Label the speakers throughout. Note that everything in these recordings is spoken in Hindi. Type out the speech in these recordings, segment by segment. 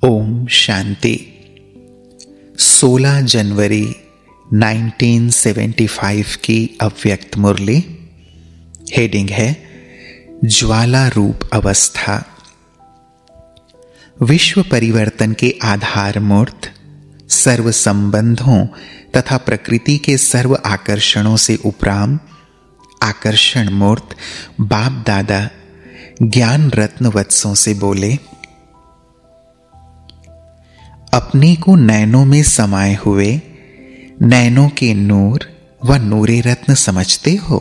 Speaker 1: ओम शांति। 16 जनवरी 1975 की अव्यक्त मुरली। हेडिंग है ज्वाला रूप अवस्था। विश्व परिवर्तन के आधार मूर्त, सर्व संबंधों तथा प्रकृति के सर्व आकर्षणों से उपराम आकर्षण मूर्त बाप दादा ज्ञान रत्न वत्सों से बोले, अपने को नैनों में समाये हुए नैनों के नूर व नूरे रत्न समझते हो।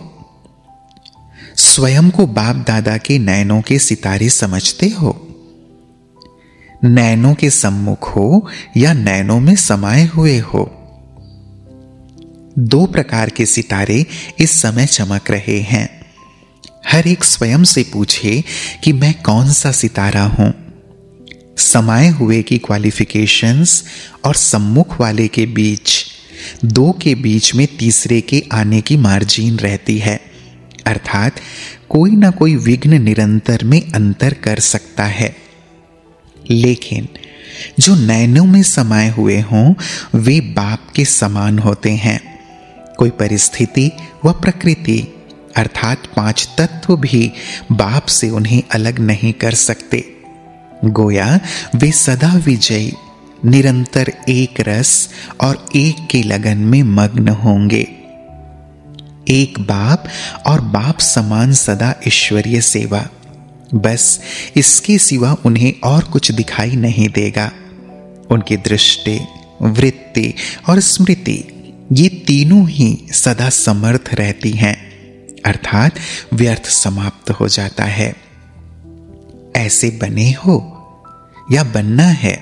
Speaker 1: स्वयं को बाप दादा के नैनों के सितारे समझते हो। नैनों के सम्मुख हो या नैनों में समाये हुए हो। दो प्रकार के सितारे इस समय चमक रहे हैं। हर एक स्वयं से पूछे कि मैं कौन सा सितारा हूं। समाये हुए की क्वालिफिकेशंस और सम्मुख वाले के बीच, दो के बीच में तीसरे के आने की मार्जिन रहती है, अर्थात कोई ना कोई विघ्न निरंतर में अंतर कर सकता है। लेकिन जो नैनों में समाये हुए हों वे बाप के समान होते हैं। कोई परिस्थिति व प्रकृति अर्थात 5 तत्व भी बाप से उन्हें अलग नहीं कर सकते। गोया वे सदा विजयी, निरंतर एक रस और एक के लगन में मग्न होंगे। एक बाप और बाप समान सदा ईश्वरीय सेवा, बस इसके सिवा उन्हें और कुछ दिखाई नहीं देगा। उनकी दृष्टि, वृत्ति और स्मृति ये तीनों ही सदा समर्थ रहती हैं, अर्थात व्यर्थ समाप्त हो जाता है। ऐसे बने हो या बनना है।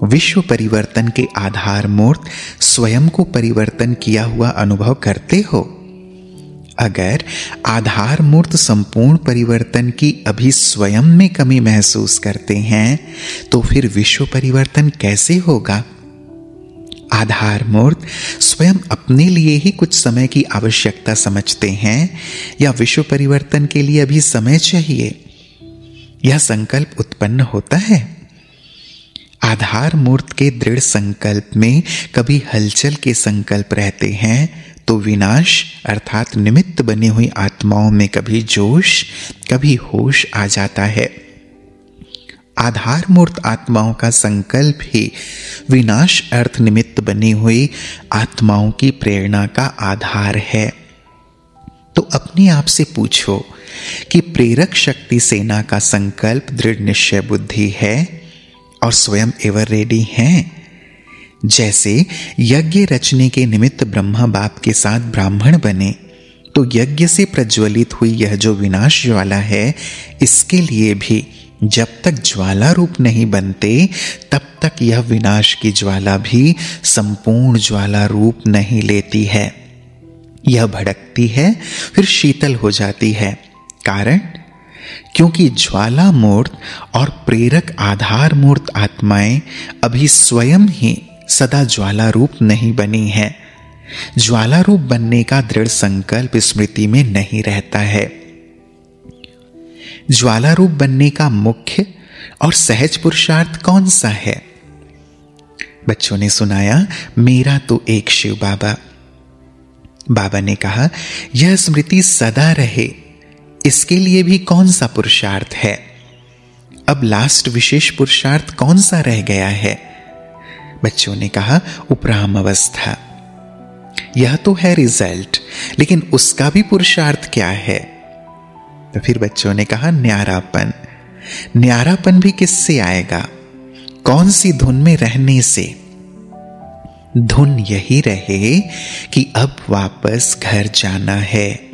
Speaker 1: विश्व परिवर्तन के आधार मूर्त स्वयं को परिवर्तन किया हुआ अनुभव करते हो। अगर आधार मूर्त संपूर्ण परिवर्तन की अभी स्वयं में कमी महसूस करते हैं तो फिर विश्व परिवर्तन कैसे होगा। आधार मूर्त स्वयं अपने लिए ही कुछ समय की आवश्यकता समझते हैं या विश्व परिवर्तन के लिए अभी समय चाहिए। यह संकल्प उत्पन्न होता है। आधार मूर्त के दृढ़ संकल्प में कभी हलचल के संकल्प रहते हैं तो विनाश अर्थात निमित्त बनी हुई आत्माओं में कभी जोश कभी होश आ जाता है। आधार मूर्त आत्माओं का संकल्प ही विनाश अर्थ निमित्त बनी हुई आत्माओं की प्रेरणा का आधार है। तो अपने आप से पूछो कि प्रेरक शक्ति सेना का संकल्प दृढ़ निश्चय बुद्धि है और स्वयं एवर रेडी हैं। जैसे यज्ञ रचने के निमित्त ब्रह्मा बाप के साथ ब्राह्मण बने तो यज्ञ से प्रज्वलित हुई यह जो विनाश ज्वाला है, इसके लिए भी जब तक ज्वाला रूप नहीं बनते तब तक यह विनाश की ज्वाला भी संपूर्ण ज्वाला रूप नहीं लेती है। यह भड़कती है फिर शीतल हो जाती है। कारण क्योंकि ज्वाला मूर्त और प्रेरक आधार मूर्त आत्माएं अभी स्वयं ही सदा ज्वाला रूप नहीं बनी है। ज्वाला रूप बनने का दृढ़ संकल्प स्मृति में नहीं रहता है। ज्वाला रूप बनने का मुख्य और सहज पुरुषार्थ कौन सा है। बच्चों ने सुनाया, मेरा तो एक शिव बाबा। बाबा ने कहा यह स्मृति सदा रहे, इसके लिए भी कौन सा पुरुषार्थ है। अब लास्ट विशेष पुरुषार्थ कौन सा रह गया है। बच्चों ने कहा उपराम अवस्था। यह तो है रिजल्ट, लेकिन उसका भी पुरुषार्थ क्या है। तो फिर बच्चों ने कहा न्यारापन। न्यारापन भी किससे आएगा, कौन सी धुन में रहने से। धुन यही रहे कि अब वापस घर जाना है।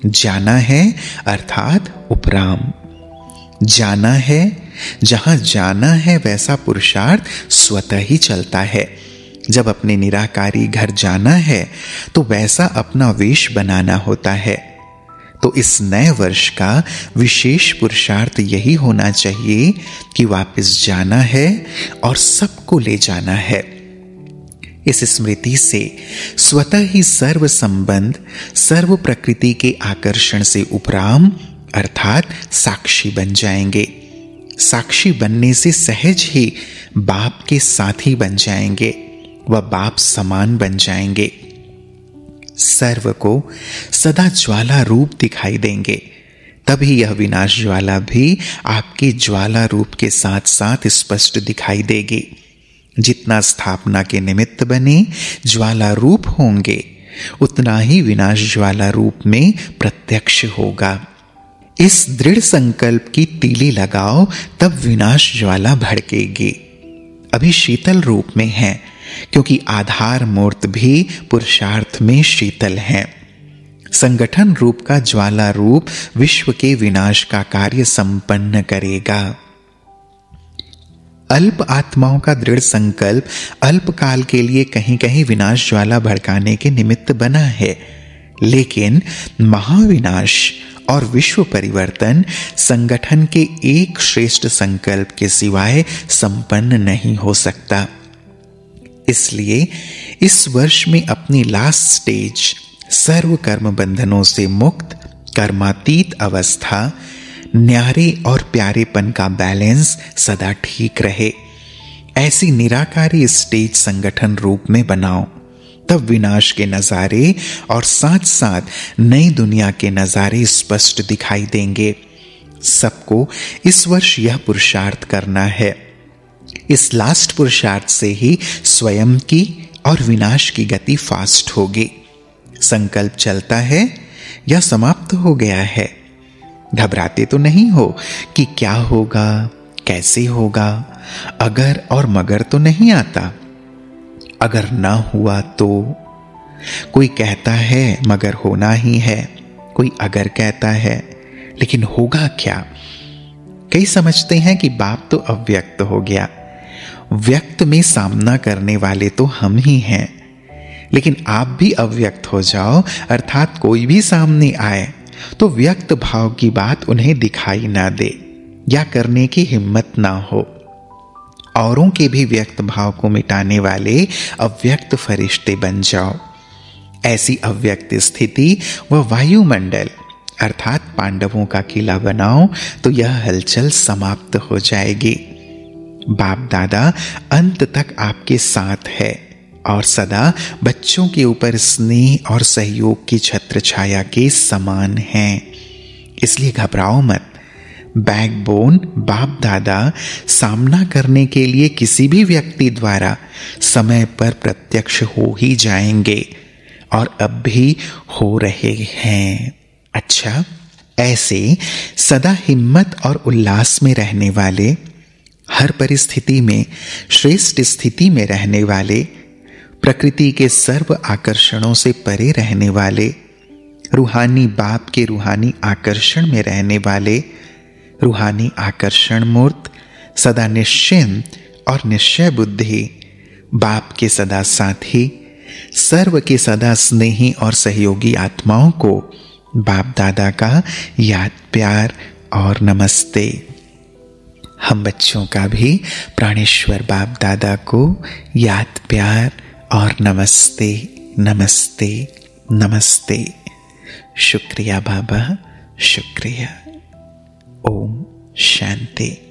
Speaker 1: जाना है अर्थात उपराम। जाना है, जहां जाना है वैसा पुरुषार्थ स्वतः ही चलता है। जब अपने निराकारी घर जाना है तो वैसा अपना वेश बनाना होता है। तो इस नए वर्ष का विशेष पुरुषार्थ यही होना चाहिए कि वापस जाना है और सबको ले जाना है। इस स्मृति से स्वतः ही सर्व संबंध, सर्व प्रकृति के आकर्षण से उपराम अर्थात साक्षी बन जाएंगे। साक्षी बनने से सहज ही बाप के साथी बन जाएंगे, वह बाप समान बन जाएंगे। सर्व को सदा ज्वाला रूप दिखाई देंगे, तभी यह विनाश ज्वाला भी आपके ज्वाला रूप के साथ साथ स्पष्ट दिखाई देगी। जितना स्थापना के निमित्त बने ज्वाला रूप होंगे, उतना ही विनाश ज्वाला रूप में प्रत्यक्ष होगा। इस दृढ़ संकल्प की तीली लगाओ, तब विनाश ज्वाला भड़केगी। अभी शीतल रूप में है, क्योंकि आधार मूर्त भी पुरुषार्थ में शीतल है। संगठन रूप का ज्वाला रूप विश्व के विनाश का कार्य संपन्न करेगा। अल्प आत्माओं का दृढ़ संकल्प अल्पकाल के लिए कहीं कहीं विनाश ज्वाला भड़काने के निमित्त बना है, लेकिन महाविनाश और विश्व परिवर्तन संगठन के एक श्रेष्ठ संकल्प के सिवाय संपन्न नहीं हो सकता। इसलिए इस वर्ष में अपनी लास्ट स्टेज सर्व कर्म बंधनों से मुक्त कर्मातीत अवस्था, न्यारे और प्यारेपन का बैलेंस सदा ठीक रहे, ऐसी निराकारी स्टेज संगठन रूप में बनाओ। तब विनाश के नजारे और साथ साथ नई दुनिया के नजारे स्पष्ट दिखाई देंगे। सबको इस वर्ष यह पुरुषार्थ करना है। इस लास्ट पुरुषार्थ से ही स्वयं की और विनाश की गति फास्ट होगी। संकल्प चलता है या समाप्त हो गया है। घबराते तो नहीं हो कि क्या होगा, कैसे होगा, अगर और मगर तो नहीं आता। अगर ना हुआ तो कोई कहता है मगर होना ही है, कोई अगर कहता है, लेकिन होगा क्या? कई समझते हैं कि बाप तो अव्यक्त हो गया, व्यक्त में सामना करने वाले तो हम ही हैं। लेकिन आप भी अव्यक्त हो जाओ, अर्थात कोई भी सामने आए तो व्यक्त भाव की बात उन्हें दिखाई ना दे या करने की हिम्मत ना हो। औरों के भी व्यक्त भाव को मिटाने वाले अव्यक्त फरिश्ते बन जाओ। ऐसी अव्यक्त स्थिति व वायुमंडल अर्थात पांडवों का किला बनाओ तो यह हलचल समाप्त हो जाएगी। बाप दादा अंत तक आपके साथ है और सदा बच्चों के ऊपर स्नेह और सहयोग की छत्र छाया के समान हैं। इसलिए घबराओ मत। बैकबोन बाप दादा सामना करने के लिए किसी भी व्यक्ति द्वारा समय पर प्रत्यक्ष हो ही जाएंगे और अब भी हो रहे हैं। अच्छा, ऐसे सदा हिम्मत और उल्लास में रहने वाले, हर परिस्थिति में श्रेष्ठ स्थिति में रहने वाले, प्रकृति के सर्व आकर्षणों से परे रहने वाले, रूहानी बाप के रूहानी आकर्षण में रहने वाले, रूहानी आकर्षण मूर्त, सदा निश्चिंत और निश्चय बुद्धि, बाप के सदा साथी, सर्व के सदा स्नेही और सहयोगी आत्माओं को बाप दादा का याद प्यार और नमस्ते। हम बच्चों का भी प्राणेश्वर बाप दादा को याद प्यार और नमस्ते नमस्ते नमस्ते। शुक्रिया बाबा, शुक्रिया। ओम शांति।